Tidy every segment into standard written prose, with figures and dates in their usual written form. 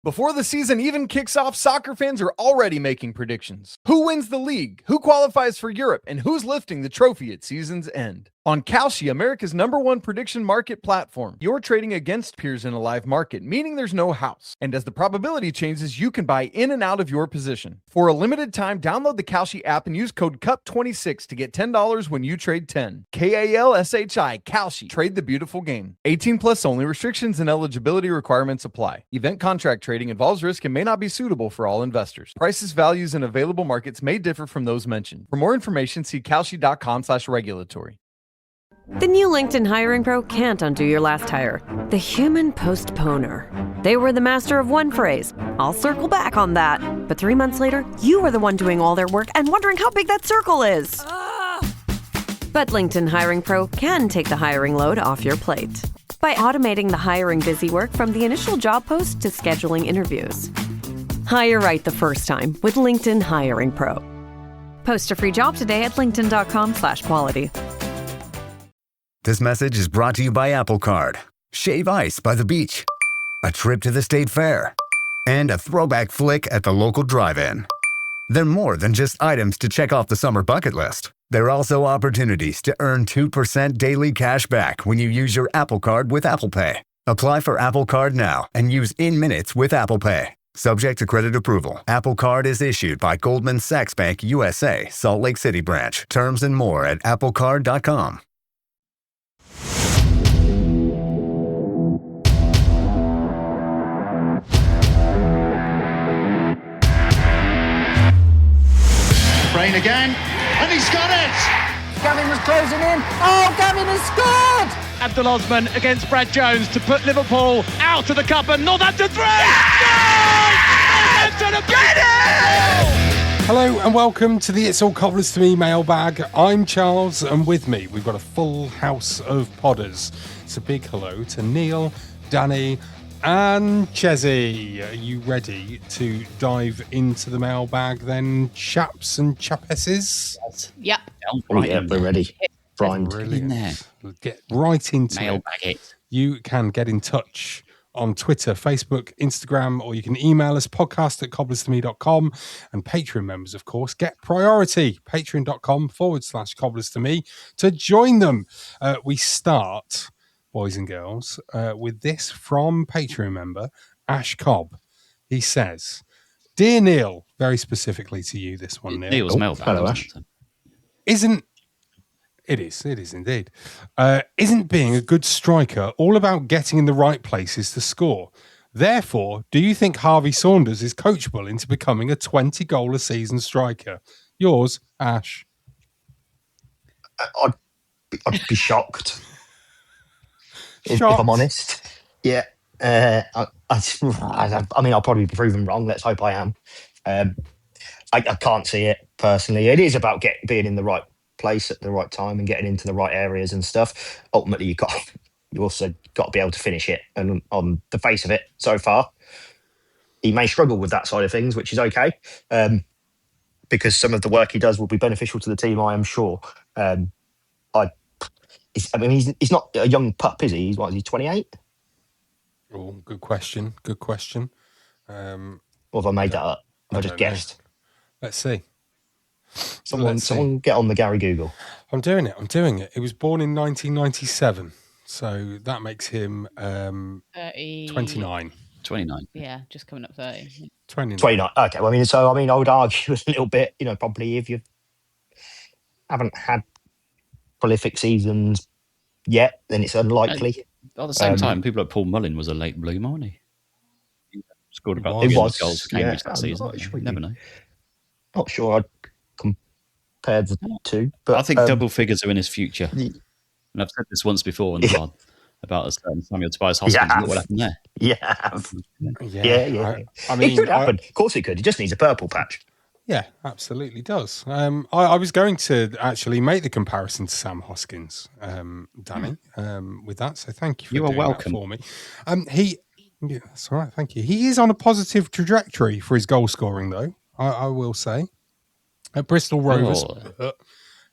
Before the season even kicks off, soccer fans are already making predictions. Who wins the league? Who qualifies for Europe? And who's lifting the trophy at season's end? On Kalshi, America's #1 prediction market platform, you're trading against peers in a live market, meaning there's no house. And as the probability changes, you can buy in and out of your position. For a limited time, download the Kalshi app and use code CUP26 to get $10 when you trade 10. KALSHI, Kalshi. Trade the beautiful game. 18 plus only. Restrictions and eligibility requirements apply. Event contract trading involves risk and may not be suitable for all investors. Prices, values, and available markets may differ from those mentioned. For more information, see kalshi.com/regulatory. The new LinkedIn Hiring Pro can't undo your last hire. The human postponer. They were the master of one phrase. I'll circle back on that. But 3 months later, you were the one doing all their work and wondering how big that circle is. But LinkedIn Hiring Pro can take the hiring load off your plate. By automating the hiring busy work from the initial job post to scheduling interviews. Hire right the first time with LinkedIn Hiring Pro. Post a free job today at linkedin.com/quality. This message is brought to you by Apple Card. Shave ice by the beach, a trip to the state fair, and a throwback flick at the local drive-in. They're more than just items to check off the summer bucket list. They're also opportunities to earn 2% daily cash back when you use your Apple Card with Apple Pay. Apply for Apple Card now and use in-minutes with Apple Pay. Subject to credit approval. Apple Card is issued by Goldman Sachs Bank USA, Salt Lake City branch. Terms and more at applecard.com. Rain again, and he's got it! Gavin was closing in. Oh, Gavin has scored! Abdul Osman against Brad Jones to put Liverpool out of the cup, and Northampton 3! Hello and welcome to the It's All Cobblers to Me mailbag. I'm Charles, and with me we've got a full house of podders. It's a big hello to Neil, Danny, and Chessie. Are you ready to dive into the mailbag then, chaps and chapesses? Yep. Right, yeah, we're ready. Brilliant. In there. Get right into Mailbag it. You can get in touch on Twitter, Facebook, Instagram, or you can email us podcast@cobblerstome.com. And Patreon members, of course, get priority. Patreon.com/cobblerstome to join them. We start, boys and girls, with this from Patreon member Ash Cobb. He says, "Dear Neil," very specifically to you, this one, Neil. Neil's mailbag. Hello, Ash. It is indeed. Isn't being a good striker all about getting in the right places to score? Therefore, do you think Harvey Saunders is coachable into becoming a 20-goal-a-season striker? Yours, Ash. I'd be shocked. If I'm honest. Yeah. I mean, I'll probably be proven wrong. Let's hope I am. I can't see it personally. It is about being in the right place at the right time and getting into the right areas and stuff. Ultimately, you also got to be able to finish it. And on the face of it, so far, he may struggle with that side of things, which is okay, because some of the work he does will be beneficial to the team, I am sure. He's not a young pup, is he? He's 28? Oh, good question. Or have I made that up? I just guessed. Let's see. Someone get on the Gary Google. I'm doing it. He was born in 1997, so that makes him 29. 29. Yeah, just coming up 30. 29. Okay, well, I would argue a little bit, probably if you haven't had prolific seasons yet, then it's unlikely. At the same time, people like Paul Mullin was a late bloomer, wasn't he? He scored about 3 goals for Cambridge that season. You never know. Not sure I'd compare the two, but I think double figures are in his future. And I've said this once before on the pod about a certain Samuel Tobias Hoskins. Look what happened there. Yeah. I mean, it could happen. Of course it could. He just needs a purple patch. Yeah, absolutely does. I was going to actually make the comparison to Sam Hoskins, Danny, with that. So thank you for doing welcome. that for me. That's all right. Thank you. He is on a positive trajectory for his goal scoring, though. I will say. At Bristol Rovers,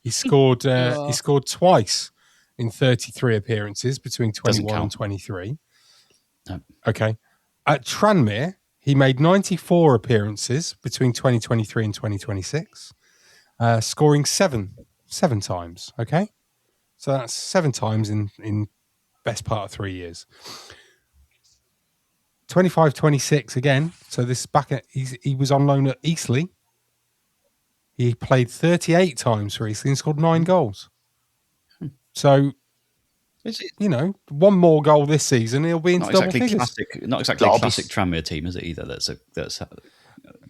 he scored twice in 33 appearances between 21 and 23. No. Okay. At Tranmere, He made 94 appearances between 2023 and 2026, scoring seven times. Okay, so that's 7 times in best part of 3 years. 25-26 again. So this is back at he was on loan at Eastleigh. He played 38 times for Eastleigh and scored 9 goals. So, one more goal this season, he'll be into double figures. Not exactly a classic Tranmere team, is it either?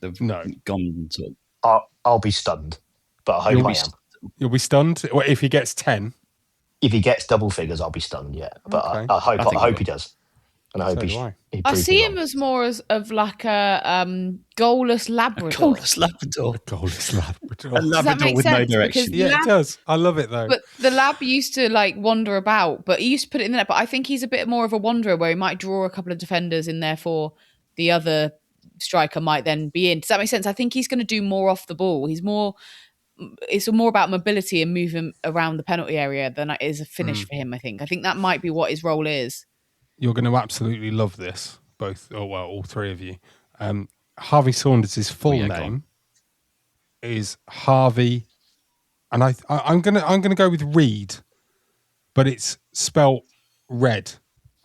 They've gone to. I'll be stunned, but I hope I am. You'll be stunned if he gets 10. If he gets double figures, I'll be stunned. Yeah, but okay. I hope he does. And I hope I see him as more of like a goalless Labrador. A goalless Labrador. A Labrador with no direction. Yeah, it does. I love it though. But the Lab used to like wander about, but he used to put it in the net. But I think he's a bit more of a wanderer where he might draw a couple of defenders in there for the other striker might then be in. Does that make sense? I think he's going to do more off the ball. It's more about mobility and moving around the penalty area than it is a finish for him, I think. I think that might be what his role is. You're going to absolutely love this, all three of you. Harvey Saunders' full name is Harvey, and I'm gonna go with Reed, but it's spelt Red,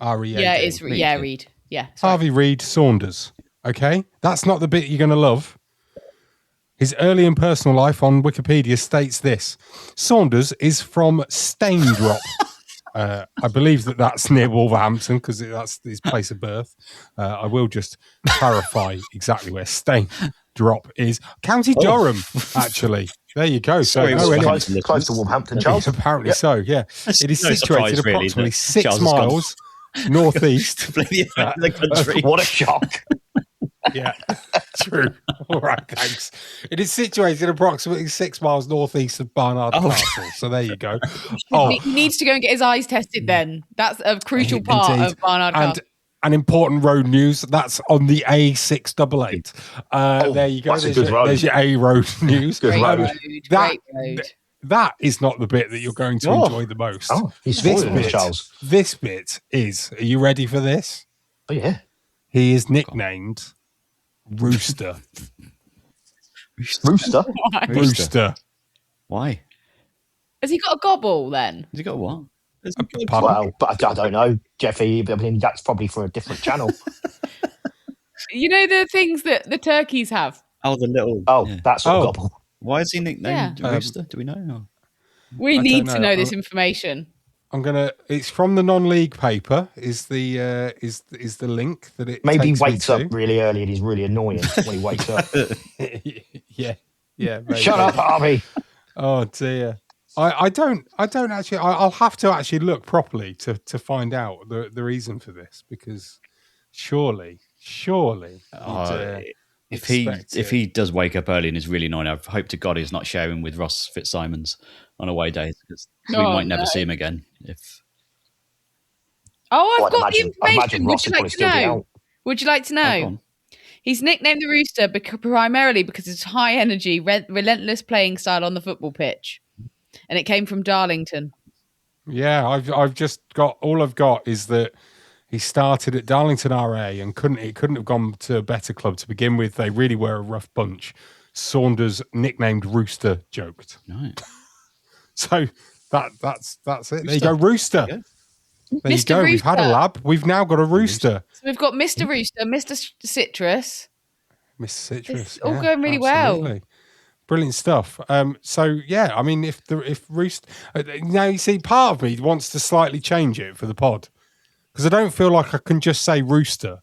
R-E-A-D. Yeah, it's Reed. Yeah, Harvey Reed Saunders. Okay, that's not the bit you're going to love. His early and personal life on Wikipedia states this: Saunders is from Staindrop. I believe that's near Wolverhampton because that's his place of birth. I will just clarify exactly where Staindrop is. County Durham, actually. There you go. Sorry, close to Wolverhampton, Charles. Apparently so, yeah. It is situated approximately 6 miles northeast. What a shock. Yeah, true. All right, thanks. It is situated approximately 6 miles northeast of Barnard Castle. So there you go. He needs to go and get his eyes tested then. That's a crucial part of Barnard Castle. And important road news, that's on the A688. There you go. There's your A road news. Great road. That is not the bit that you're going to enjoy the most. He's Charles. This bit is, are you ready for this? Oh, yeah. He is nicknamed Rooster. Rooster? Why? Rooster. Why? Has he got a gobble then? Has he got what? Well, but I don't know, Jeffy. I mean, that's probably for a different channel. You know the things that the turkeys have? Oh, the little... that's a gobble. Why is he nicknamed Rooster? Do we know? We need to know this information. It's from the non-league paper. Is the link that it maybe takes wakes me up really early and he's really annoying when he wakes up. yeah. Maybe. Shut up, Harvey. Oh dear. I don't actually. I'll have to actually look properly to find out the reason for this, because surely. If he does wake up early and is really annoying, I hope to God he's not sharing with Ross Fitzsimons on away days, because we might never see him again. I've got the information. Would you like to know? He's nicknamed the Rooster primarily because of his high energy, relentless playing style on the football pitch, and it came from Darlington. Yeah, I've just got all I've got is that he started at Darlington RA and couldn't have gone to a better club to begin with. They really were a rough bunch. Saunders, nicknamed Rooster, joked. Right. So that's it. There you go, Rooster. Yeah. There you go. Rooster. We've had a lab. We've now got a Rooster. So we've got Mr. Rooster, Mr. Citrus. Mr. Citrus. It's all going really well. Brilliant stuff. So yeah, I mean, if Rooster now, you see, part of me wants to slightly change it for the pod, because I don't feel like I can just say Rooster.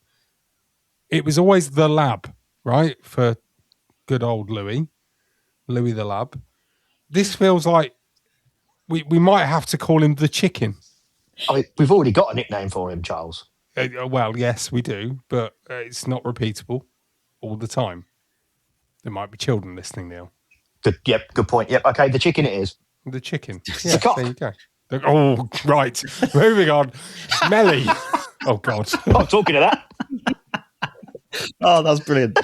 It was always the Lab, right? For good old Louis the Lab. This feels like we might have to call him the Chicken. I mean, we've already got a nickname for him, Charles. Well, yes, we do, but it's not repeatable all the time. There might be children listening, Neil. Good point. Yep, okay, the Chicken it is. The Chicken. Yeah, there you go. Oh, right. Moving on. Melly. Oh, God. I'm not talking to that. Oh, that's brilliant.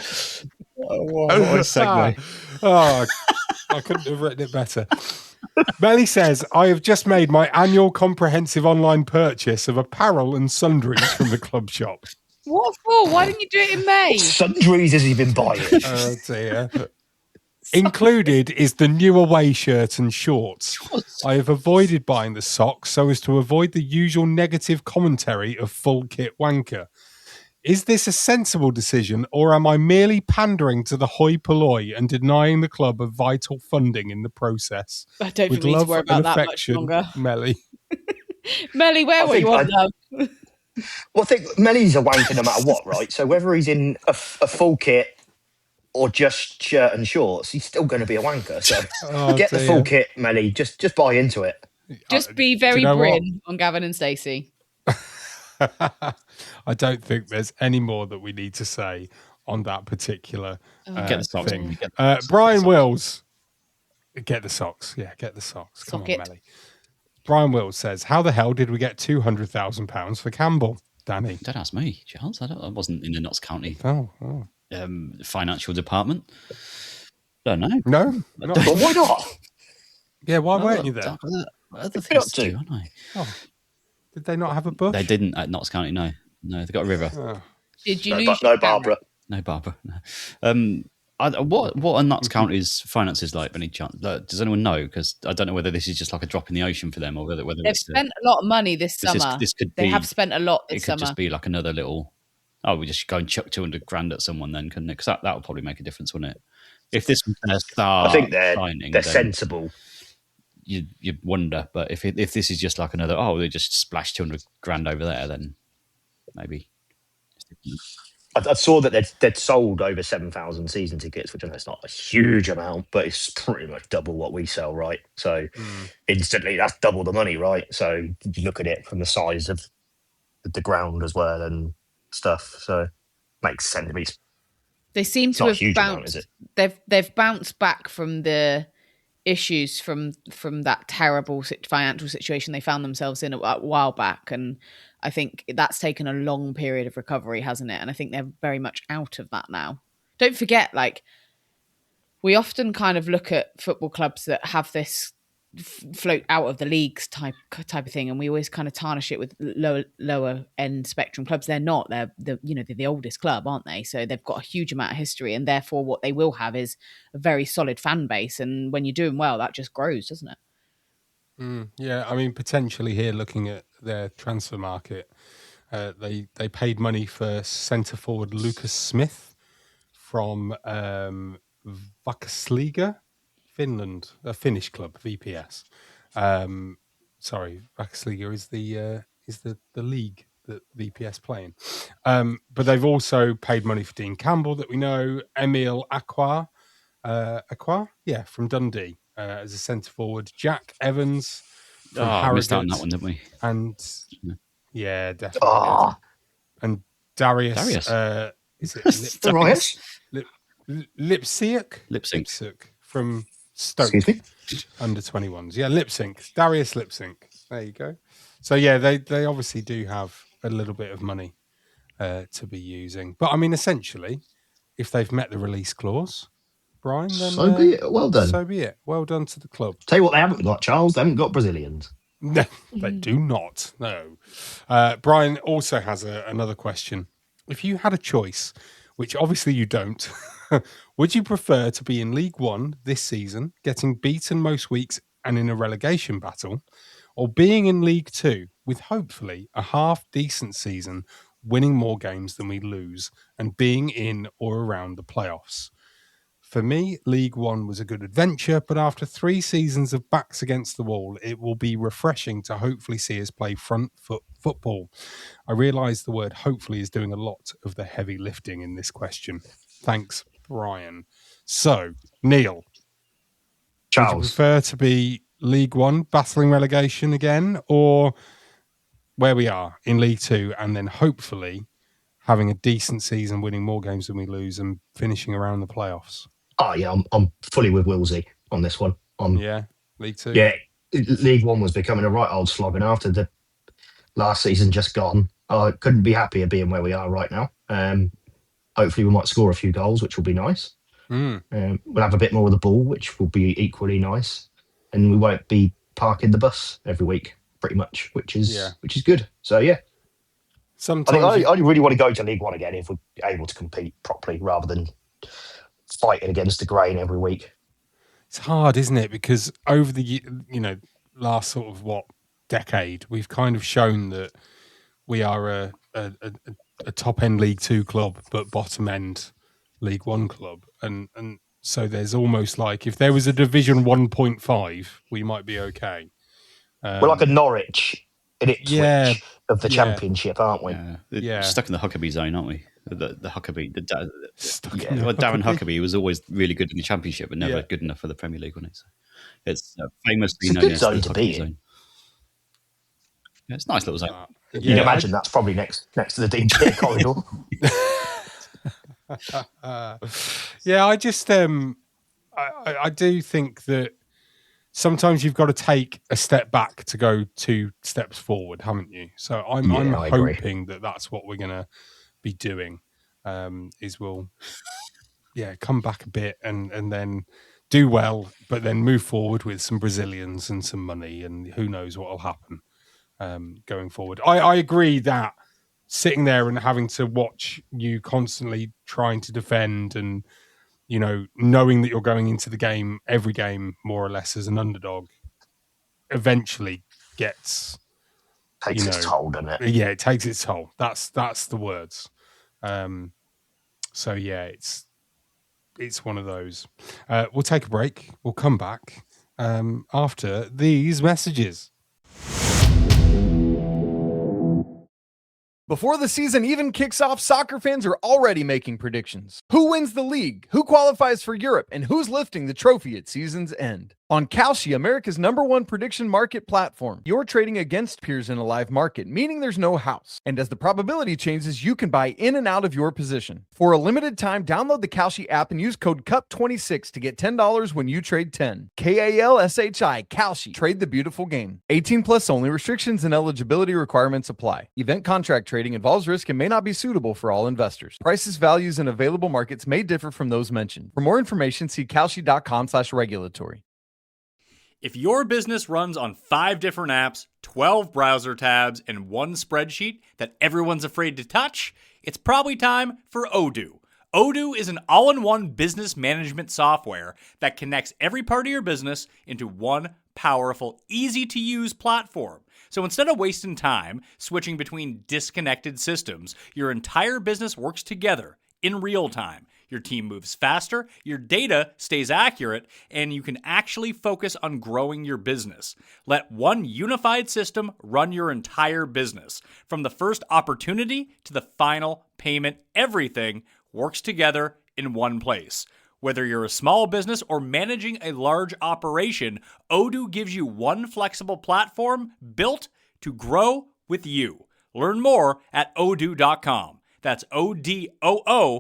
What a segue. I couldn't have written it better. Melly says, I have just made my annual comprehensive online purchase of apparel and sundries from the club shop. What for? Why didn't you do it in May? What sundries has he been buying? Oh dear. Included is the new away shirt and shorts. I have avoided buying the socks so as to avoid the usual negative commentary of full kit wanker. Is this a sensible decision, or am I merely pandering to the hoi polloi and denying the club of vital funding in the process? I don't With think we need to love worry and about that much affection, longer. Melly. Melly, wear what you want, love. Well, I think Melly's a wanker no matter what, right? So whether he's in a full kit or just shirt and shorts, he's still going to be a wanker. So get the full kit, Melly. Just buy into it. Just be very Bryn on Gavin and Stacey. I don't think there's any more that we need to say on that particular get the socks. thing. Brian Wills, get the socks. Yeah, get the socks. Come on, Melly. Brian Wills says, "How the hell did we get £200,000 for Campbell, Danny?" Don't ask me, Charles. I wasn't in the Notts County financial department. Don't know. No, well, why not? Yeah, why weren't you there? Other things to do, aren't I? Oh. Did they not have a bush? They didn't at Notts County. No, they got a river. Oh. Did you lose? No Barbara. No Barbara. No. What are Notts County's finances like? Any chance? Does anyone know? Because I don't know whether this is just like a drop in the ocean for them, or whether they've spent a lot of money this summer. They have spent a lot this summer. It could just be like another little. Oh, we just go and chuck 200 grand at someone then, couldn't it? Because that would probably make a difference, wouldn't it? If this was their star, I think they're sensible. You wonder, but if this is just like another, they just splashed 200 grand over there, then maybe. I saw that they'd sold over 7,000 season tickets, which I know it's not a huge amount, but it's pretty much double what we sell, right? So instantly, that's double the money, right? So you look at it from the size of the ground as well and stuff. So makes sense. I mean, they seem to have bounced. They've bounced back from the issues from that terrible financial situation they found themselves in a while back, and I think that's taken a long period of recovery, hasn't it? And I think they're very much out of that now. Don't forget, like, we often kind of look at football clubs that have this float out of the leagues type of thing, and we always kind of tarnish it with lower end spectrum clubs. They're not. They're the oldest club, aren't they? So they've got a huge amount of history, and therefore what they will have is a very solid fan base. And when you're doing well, that just grows, doesn't it? Yeah, I mean, potentially here, looking at their transfer market, they paid money for centre forward Lucas Smith from Vakasliga, Finland, a Finnish club, VPS. Sorry, Vakasliga is the league that VPS play in. But they've also paid money for Dean Campbell, that we know, Emil Aqua, from Dundee. As a centre forward, Jack Evans from Harrogate. Missed out on that one, didn't we? And yeah, definitely. And Darius. Is it Darius? Lipsync from Stoke under 21s. Yeah, Lipsync. Darius Lipsync. There you go. So yeah, they obviously do have a little bit of money to be using. But I mean, essentially, if they've met the release clause, Brian, then so be it. Well done. So be it. Well done to the club. Tell you what, they haven't got, Charles. They haven't got Brazilians. No, they do not. No. Brian also has another question. If you had a choice, which obviously you don't, would you prefer to be in League One this season, getting beaten most weeks and in a relegation battle, or being in League Two with hopefully a half-decent season, winning more games than we lose, and being in or around the playoffs? For me, League One was a good adventure, but after 3 seasons of backs against the wall, it will be refreshing to hopefully see us play front foot football. I realise the word hopefully is doing a lot of the heavy lifting in this question. Thanks, Brian. So, Neil, Charles, would you prefer to be League One, battling relegation again, or where we are in League Two, and then hopefully having a decent season, winning more games than we lose, and finishing around the playoffs? Oh yeah, I'm fully with Willsey on this one. League Two. Yeah, League One was becoming a right old slog, and after the last season just gone, I couldn't be happier being where we are right now. Hopefully, we might score a few goals, which will be nice. We'll have a bit more of the ball, which will be equally nice, and we won't be parking the bus every week, pretty much, which is good. So yeah. sometimes I really want to go to League One again if we're able to compete properly rather than fighting against the grain every week. it's hard, isn't it? Because over the last sort of decade, we've kind of shown that we are a top end League Two club, but bottom end League One club, and so there's almost like if there was a Division 1.5, we might be okay. We're like a Norwich in Ipswich of the Championship, aren't we? Yeah, stuck in the Huckabee zone, aren't we? The Huckabee. Huckabee. Darren Huckabee was always really good in the Championship, but never good enough for the Premier League, wasn't it? So it's famously known as the Huckabee zone. Yeah, it's a nice little zone. You'd imagine that's probably next to the DJ corridor. I just I do think that sometimes you've got to take a step back to go 2 steps forward, haven't you? So I'm hoping that that's what we're going to be doing. Is we'll come back a bit and then do well, but then move forward with some Brazilians and some money, and who knows what will happen going forward. I agree that sitting there and having to watch you constantly trying to defend and knowing that you're going into the game, every game, more or less as an underdog, eventually takes its toll, doesn't it? Yeah, it takes its toll. That's the words. So yeah, it's one of those. We'll take a break. We'll come back after these messages. Before the season even kicks off, soccer fans are already making predictions. Who wins the league? Who qualifies for Europe? And who's lifting the trophy at season's end? On Chessie, America's #1 prediction market platform, you're trading against peers in a live market, meaning there's no house. And as the probability changes, you can buy in and out of your position. For a limited time, download the Chessie app and use code CUP26 to get $10 when you trade 10. KALSHI, Chessie. Trade the beautiful game. 18 plus only. Restrictions and eligibility requirements apply. Event contract trading involves risk and may not be suitable for all investors. Prices, values, and available markets may differ from those mentioned. For more information, see Chessie.com/regulatory. If your business runs on 5 different apps, 12 browser tabs, and 1 spreadsheet that everyone's afraid to touch, it's probably time for Odoo. Odoo is an all-in-one business management software that connects every part of your business into one powerful, easy-to-use platform. So instead of wasting time switching between disconnected systems, your entire business works together in real time. Your team moves faster, your data stays accurate, and you can actually focus on growing your business. Let one unified system run your entire business. From the first opportunity to the final payment, everything works together in one place. Whether you're a small business or managing a large operation, Odoo gives you one flexible platform built to grow with you. Learn more at odoo.com. That's ODOO.com.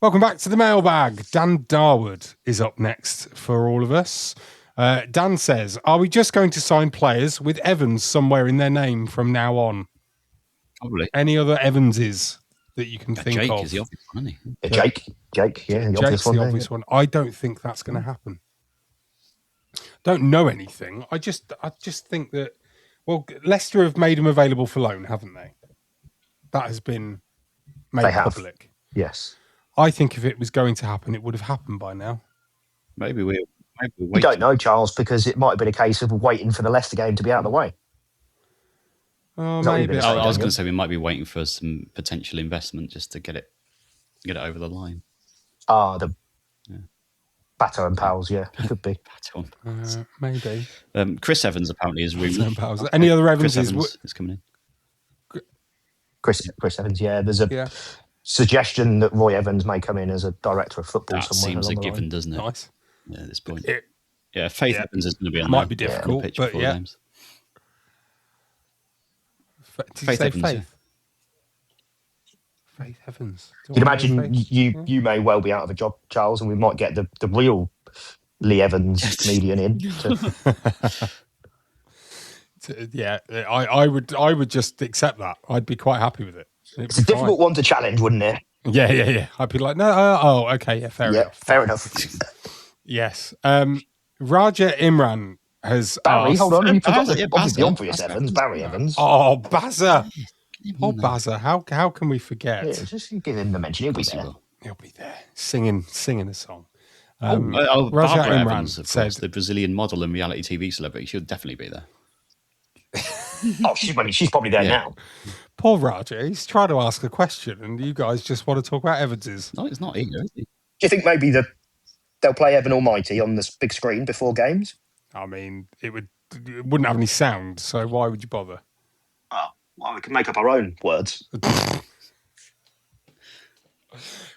Welcome back to the Mailbag. Dan Darwood is up next for all of us. Dan says, are we just going to sign players with Evans somewhere in their name from now on? Probably. Any other Evanses that you can think Jake of? is the obvious one, isn't he? Jake, yeah. Jake's the obvious one. I don't think that's going to happen. Don't know anything. I just think that, well, Leicester have made him available for loan, haven't they? That has been made public. Yes. I think if it was going to happen, it would have happened by now. Maybe we're We waiting. don't know, Charles, because it might have been a case of waiting for the Leicester game to be out of the way. Oh, Is that what you're maybe. gonna say, I was Daniel? going to say we might be waiting for some potential investment just to get it over the line. The Bato and Pals, yeah, could be. Maybe. Chris Evans apparently is really. Any other Chris Evanses? Evans is coming in. Chris Evans, yeah. There's a suggestion that Roy Evans may come in as a director of football That somewhere. seems a along the given, line. doesn't it? Nice. Yeah, at this point. Faith Evans is going to be on Might the be on the difficult, pitch but before yeah. games. Did you Faith say Evans, yeah. Faith? Faith Evans. You'd imagine you may well be out of a job, Charles, and we might get the real Lee Evans comedian in. I would just accept that. I'd be quite happy with it. It's a difficult one to challenge, wouldn't it? Yeah. I'd be like, no, okay, fair enough. Fair enough. Yes. Raja Imran has Barry, asked... hold on. You forgot Bazza, the Bazza. obvious Evans, Barry Evans. Oh, Bazza. Oh, Bazza. How can we forget? Yeah, just give him the mention. He'll be there. He'll be there singing a song. Barbara Raja Imran Evans, of course, the Brazilian model and reality TV celebrity. She'll definitely be there. She's probably there now. Paul Raja, he's trying to ask a question, and you guys just want to talk about Evans's. No, it's not either, is he? Do you think maybe they'll play Evan Almighty on this big screen before games? I mean, it wouldn't have any sound, so why would you bother? Oh, well, we can make up our own words.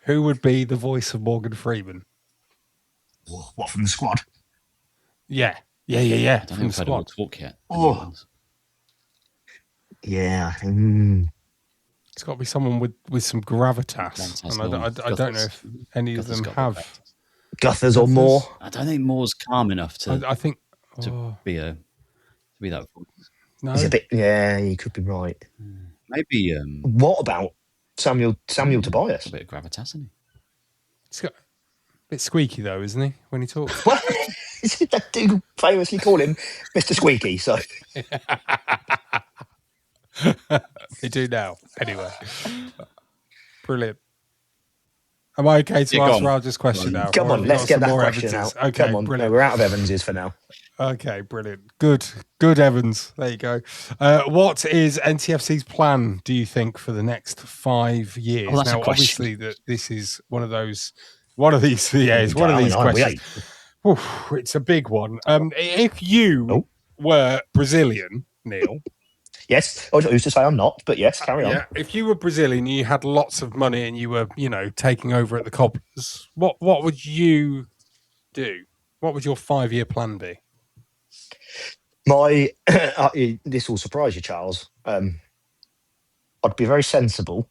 Who would be the voice of Morgan Freeman? What, from the squad? Yeah. I don't from think the I've heard squad. him talk yet. Oh. Yeah. It's got to be someone with some gravitas. And I don't know if any of them have. Guthers or Moore? I don't think Moore's calm enough to. I think to be that voice. No. He's a bit. Yeah, you could be right. Maybe. What about Samuel Tobias? A bit of gravitas, isn't he? It's got a bit squeaky though, isn't he, when he talks? Well, they do famously call him Mr. Squeaky. So they do now. Anyway, brilliant. Am I okay to ask Raja's question now? Come on, let's get that question Evanses? out. Okay, Come on, brilliant. No, we're out of Evanses for now. Okay, brilliant. Good Evans. There you go. What is NTFC's plan, do you think, for the next 5 years? Oh, that's now, a question. obviously, this is one of these questions. Oof, it's a big one. If you were Brazilian, Neil. Yes. Who's to say I'm not? But yes, carry on. Yeah, if you were Brazilian, you had lots of money and you were, taking over at the Cobblers, what would you do? What would your 5-year plan be? This will surprise you, Charles. I'd be very sensible.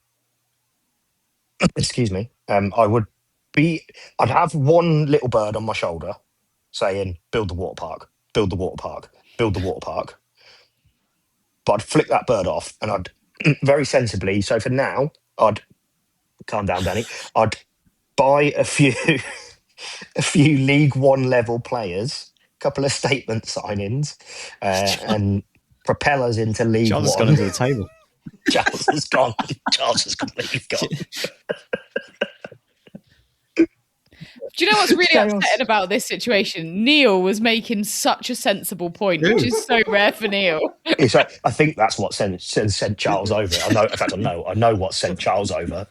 Excuse me. I'd have one little bird on my shoulder saying, build the water park, build the water park, build the water park. But I'd flick that bird off and I'd very sensibly, so for now, calm down, Danny, I'd buy a few League One level players, a couple of statement signings, and propel us into League One. Charles has gone into the table. Charles has gone. Charles has completely gone. Do you know what's really upsetting about this situation? Neil was making such a sensible point, which is so rare for Neil. I think that's what sent Charles over. I know what sent Charles over.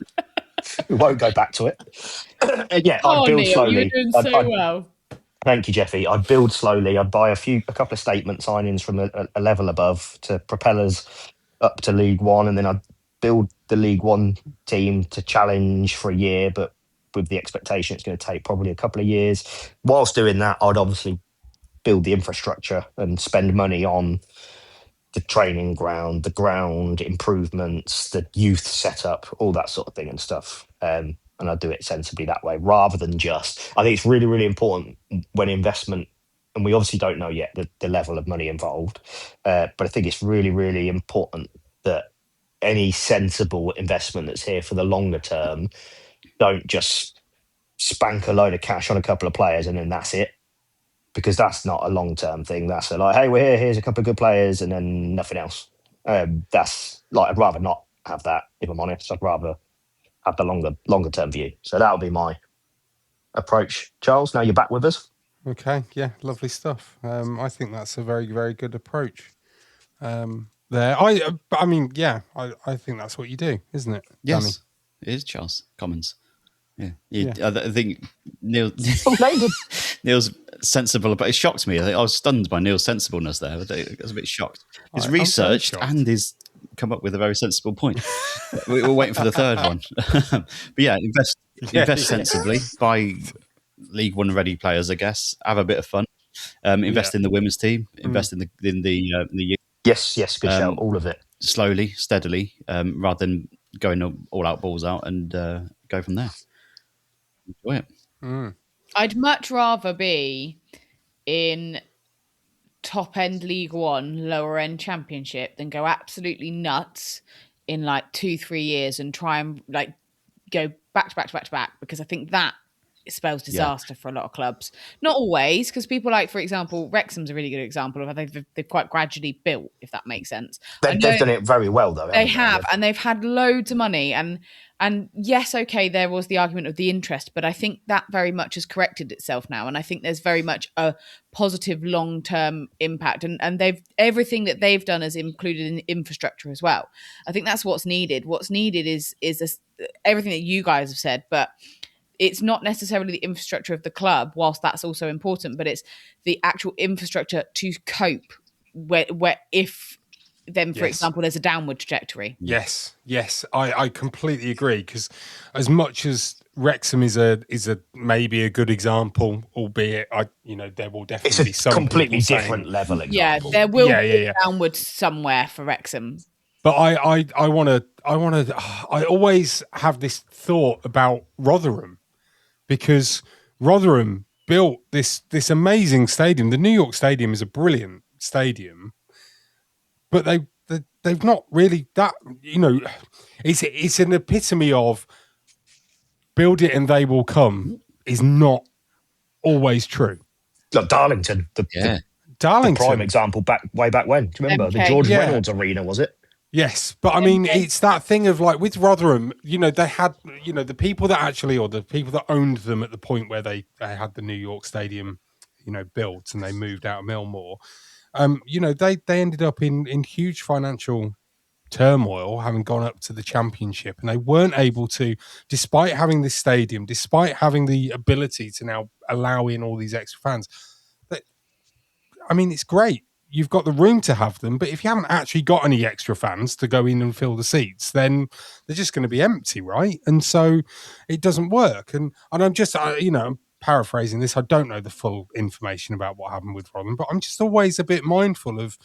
We won't go back to it. I'd build Neil, slowly. You're doing so well. Thank you, Jeffy. I'd build slowly. I'd buy a couple of statement signings from a level above to propel us up to League One, and then I'd build the League One team to challenge for a year, but with the expectation it's going to take probably a couple of years. Whilst doing that, I'd obviously build the infrastructure and spend money on the training ground, the ground improvements, the youth setup, all that sort of thing and stuff. And I'd do it sensibly that way, rather than just... I think it's really, really important when investment, and we obviously don't know yet the level of money involved, but I think it's really, really important that any sensible investment that's here for the longer term, don't just spank a load of cash on a couple of players and then that's it. Because that's not a long-term thing. That's hey, we're here, here's a couple of good players, and then nothing else. That's I'd rather not have that, if I'm honest. I'd rather have the longer-term view. So that'll be my approach. Charles, now you're back with us. Okay, yeah, lovely stuff. I think that's a very, very good approach. There, I mean, yeah, I think that's what you do, isn't it? Yes, Danny? it is, Charles Commons. Yeah. I think Neil's sensible, but it shocked me. I was stunned by Neil's sensibleness there. I was a bit shocked. He's researched and he's come up with a very sensible point. We're waiting for the third one. But yeah, invest sensibly, buy League One ready players, I guess. Have a bit of fun. Invest in the women's team. Invest in the youth. Yes, good shout. All of it. Slowly, steadily, rather than going all out, balls out, and go from there. Enjoy it. I'd much rather be in top end League One, lower end Championship than go absolutely nuts in 2-3 years and try and go back to back, because I think that spells disaster for a lot of clubs. Not always, because people like, for example, Wrexham's a really good example of how they've quite gradually built, if that makes sense. They've done it very well, though. They have, and they've had loads of money. And yes, okay, there was the argument of the interest, but I think that very much has corrected itself now. And I think there's very much a positive long-term impact. And everything that they've done is included in infrastructure as well. I think that's what's needed. What's needed is everything that you guys have said, but it's not necessarily the infrastructure of the club, whilst that's also important, but it's the actual infrastructure to cope where if then, for example, there's a downward trajectory. Yes, I completely agree, because as much as Wrexham is a maybe a good example, albeit there will definitely be some completely different level example. Yeah, there will be downward somewhere for Wrexham. But I always have this thought about Rotherham, because Rotherham built this amazing stadium. The New York Stadium is a brilliant stadium, but they've not really that, it's an epitome of build it and they will come is not always true. Look, Darlington, the prime example way back when. Do you remember the George Reynolds Arena, was it? Yes, but I mean, it's that thing of like with Rotherham, they had, the people that actually, or the people that owned them at the point where they had the New York Stadium, built, and they moved out of Millmore. They ended up in huge financial turmoil, having gone up to the Championship, and they weren't able to, despite having this stadium, despite having the ability to now allow in all these extra fans. It's great. You've got the room to have them, but if you haven't actually got any extra fans to go in and fill the seats, then they're just going to be empty, right? And so it doesn't work. And I'm just, I'm paraphrasing this. I don't know the full information about what happened with Rotherham, but I'm just always a bit mindful of,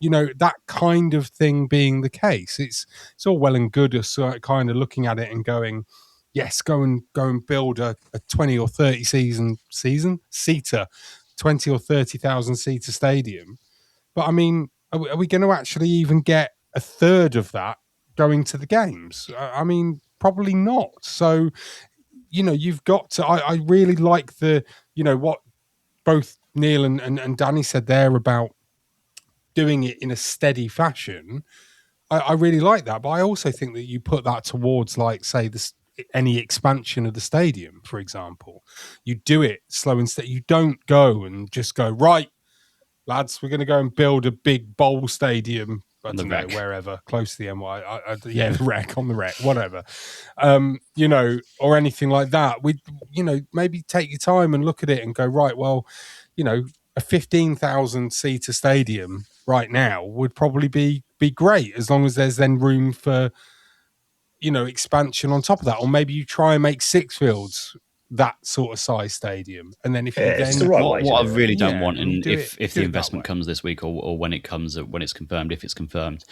that kind of thing being the case. It's all well and good us kind of looking at it and going, yes, go and build a 20 or 30 seater, 20 or 30,000 seater stadium. But are we going to actually even get a third of that going to the games? Probably not. So, you've got to, I really like what both Neil and Danny said there about doing it in a steady fashion. I really like that. But I also think that you put that towards, like, say, any expansion of the stadium, for example. You do it slow and steady. You don't go and just go, right, lads, we're going to go and build a big bowl stadium, I don't know, wherever, close to the NY. The Rec, on the Rec, whatever. Or anything like that. We, maybe take your time and look at it and go, right, well, a 15,000 seater stadium right now would probably be great, as long as there's then room for, expansion on top of that. Or maybe you try and make Sixfields that sort of size stadium, and then if you then what I really don't want, and if the investment comes this week or when it comes, when it's confirmed, if it's confirmed,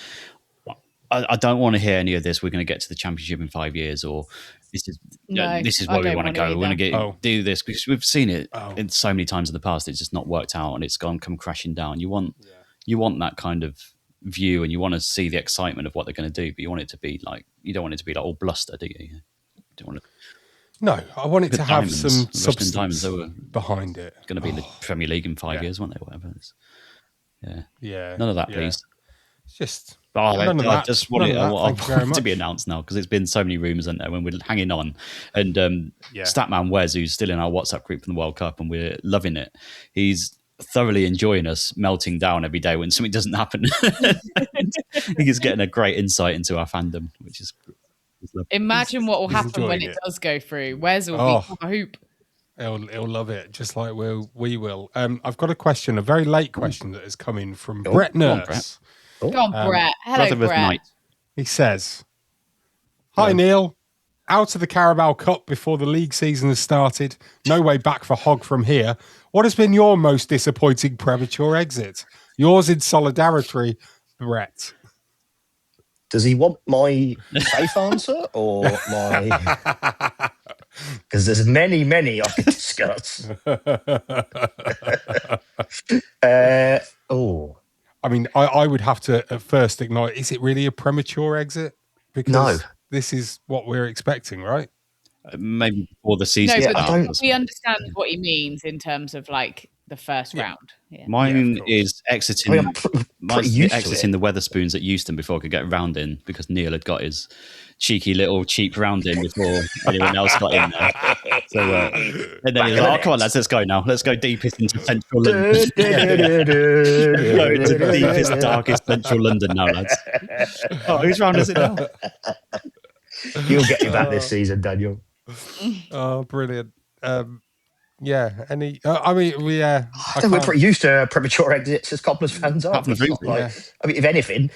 I don't want to hear any of this. We're going to get to the Championship in 5 years, or this is where we want to go. We're going to do this, because we've seen it in so many times in the past. It's just not worked out, and it's come crashing down. You want that kind of view, and you want to see the excitement of what they're going to do, but you want it to be like, you don't want it to be like all bluster, do you? You don't want to. No, I want it to have some substance behind it. It's going to be the Premier League in 5 years, won't they? Whatever. Yeah. None of that, please. It's just none of that. I just want it to be announced now, because it's been so many rumours, isn't there, when we're hanging on. And Statman Wes, who's still in our WhatsApp group from the World Cup, and we're loving it. He's thoroughly enjoying us melting down every day when something doesn't happen. He's getting a great insight into our fandom, which is Imagine what will happen when it does go through. Wes will be a hoop. He'll love it, just like we will. I've got a question, a very late question that has come in from Brett Nurse. Go on, Brett. Hello, Brett. He says, "Hi, Neil. Out of the Carabao Cup before the league season has started. No way back for Hogg from here. What has been your most disappointing premature exit? Yours in solidarity, Brett." Does he want my safe answer or my... Because there's many I could discuss. I would have to at first acknowledge, is it really a premature exit? Because this is what we're expecting, right? Maybe before the season. No, but we understand what he means in terms of like the first round. Yeah. Mine is exiting. Mine's exiting the Weatherspoons at Euston before I could get round in because Neil had got his cheeky little cheap round in before anyone else got in there. So, and then he was like, "Oh, come on, lads, let's go now. Let's go deepest into central London. Go into the deepest, darkest central London now, lads." Oh, whose round is it now? You'll get me back this season, Daniel. Oh, brilliant. Yeah, any... I mean, I think we're pretty used to premature exits as Cobblers fans, aren't we? I mean, if anything,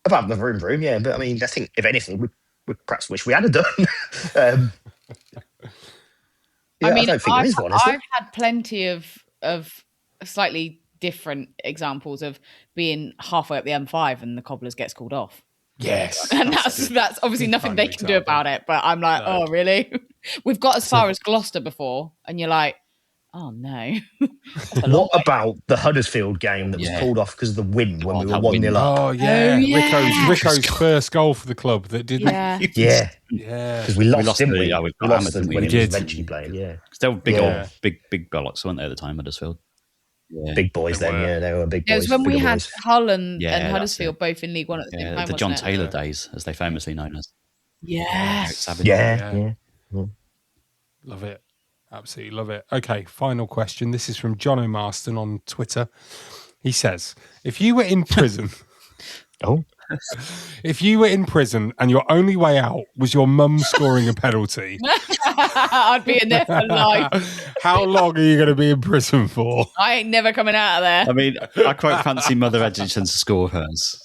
apart from the vroom, yeah, but I mean, I think, if anything, we perhaps wish we had done. I mean, I've had plenty of slightly different examples of being halfway up the M5 and the Cobblers gets called off. Yes. And that's obviously nothing they can do about it. But I'm like, oh, really? We've got as far as Gloucester before. And you're like, oh, no. What about the Huddersfield game that was pulled off because of the wind when we were 1-0 up? Oh, yeah. Ricco's first goal for the club that didn't. Yeah. Because we lost, didn't we? We lost them when he was eventually playing, They were big bollocks, weren't they, at the time, Huddersfield? Yeah. Big boys then, they were big boys. It was when we had Hull and Huddersfield both in League One at the same time. The John Taylor days, as they famously known as. Yes. Yeah. Love it. Absolutely love it. Okay, final question. This is from John O'Marston on Twitter. He says, if you were in prison... If you were in prison and your only way out was your mum scoring a penalty... I'd be in there for life. How long are you going to be in prison for? I ain't never coming out of there. I mean, I quite fancy Mother Edgerton to score hers.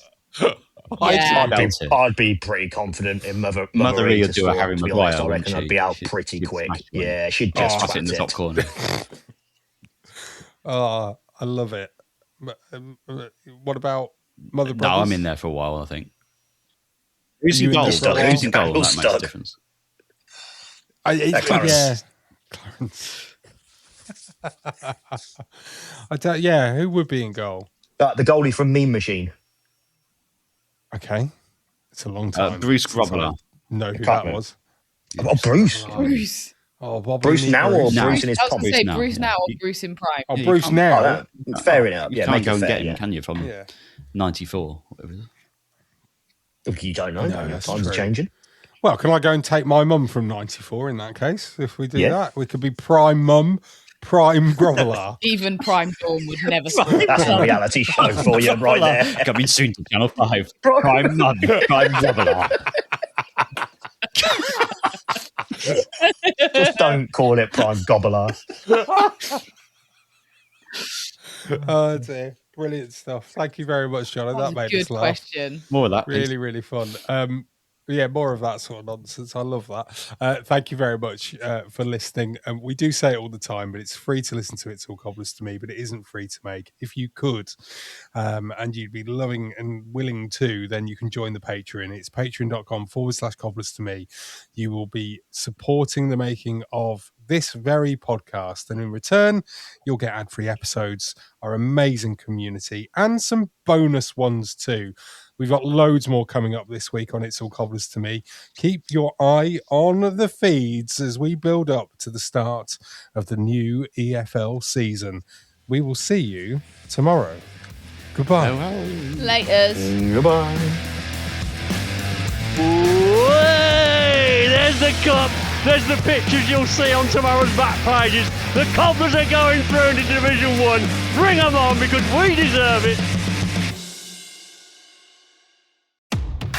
I'd be pretty confident in Mother would do a Harry Maguire. I reckon I'd be out pretty quick. Yeah, she'd just put it in the top corner. Oh, I love it. What about Mother Brothers? No, I'm in there for a while, I think. Who's in goal? Who's in goal? That makes a difference. Clarence. Who would be in goal? The goalie from Meme Machine. Okay. It's a long time. Bruce Grobbler. Know who that was. Oh, Bruce. Bruce. Oh, Bruce now or Bruce in his prime? I was going to say Bruce now or Bruce in prime. Oh, Bruce now. Fair enough. You can't go and get him, can you, from 94? Whatever it is. You don't know. No, times are changing. Well, can I go and take my mum from 94 in that case? If we do that, we could be prime mum, prime groveler. Even prime Dawn would never score. That's a reality show for you right there. Coming soon to Channel 5. Prime mum, prime groveler. Just don't call it prime gobbler. Oh dear. Brilliant stuff. Thank you very much, John. That made us laugh. Good question. More of that. Really, really fun. More of that sort of nonsense. I love that. Thank you very much for listening. We do say it all the time, but it's free to listen to It's All Cobblers to Me, but it isn't free to make. If you could, and you'd be loving and willing to, then you can join the Patreon. It's patreon.com/cobblers to me. You will be supporting the making of this very podcast, and in return, you'll get ad-free episodes, our amazing community, and some bonus ones too. We've got loads more coming up this week on It's All Cobblers to Me. Keep your eye on the feeds as we build up to the start of the new EFL season. We will see you tomorrow. Goodbye. Laters. Goodbye. Way! There's the cup. There's the pictures you'll see on tomorrow's back pages. The Cobblers are going through into Division 1. Bring them on because we deserve it.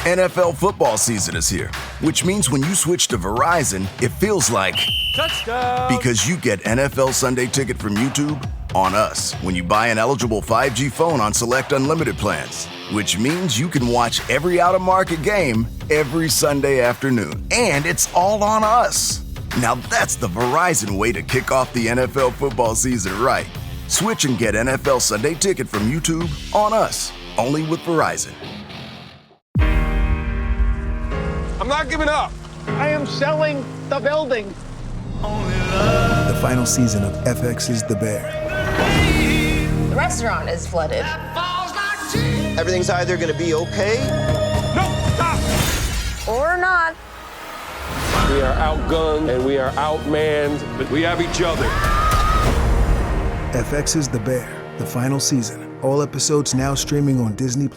NFL football season is here, which means when you switch to Verizon, it feels like... Touchdown! Because you get NFL Sunday Ticket from YouTube on us when you buy an eligible 5G phone on select unlimited plans, which means you can watch every out-of-market game every Sunday afternoon. And it's all on us. Now that's the Verizon way to kick off the NFL football season right. Switch and get NFL Sunday Ticket from YouTube on us, only with Verizon. I'm not giving up. I am selling the building. The final season of FX's The Bear. The restaurant is flooded. Everything's either going to be okay... No, stop! Or not. We are outgunned and we are outmanned, but we have each other. FX's The Bear, the final season. All episodes now streaming on Disney+.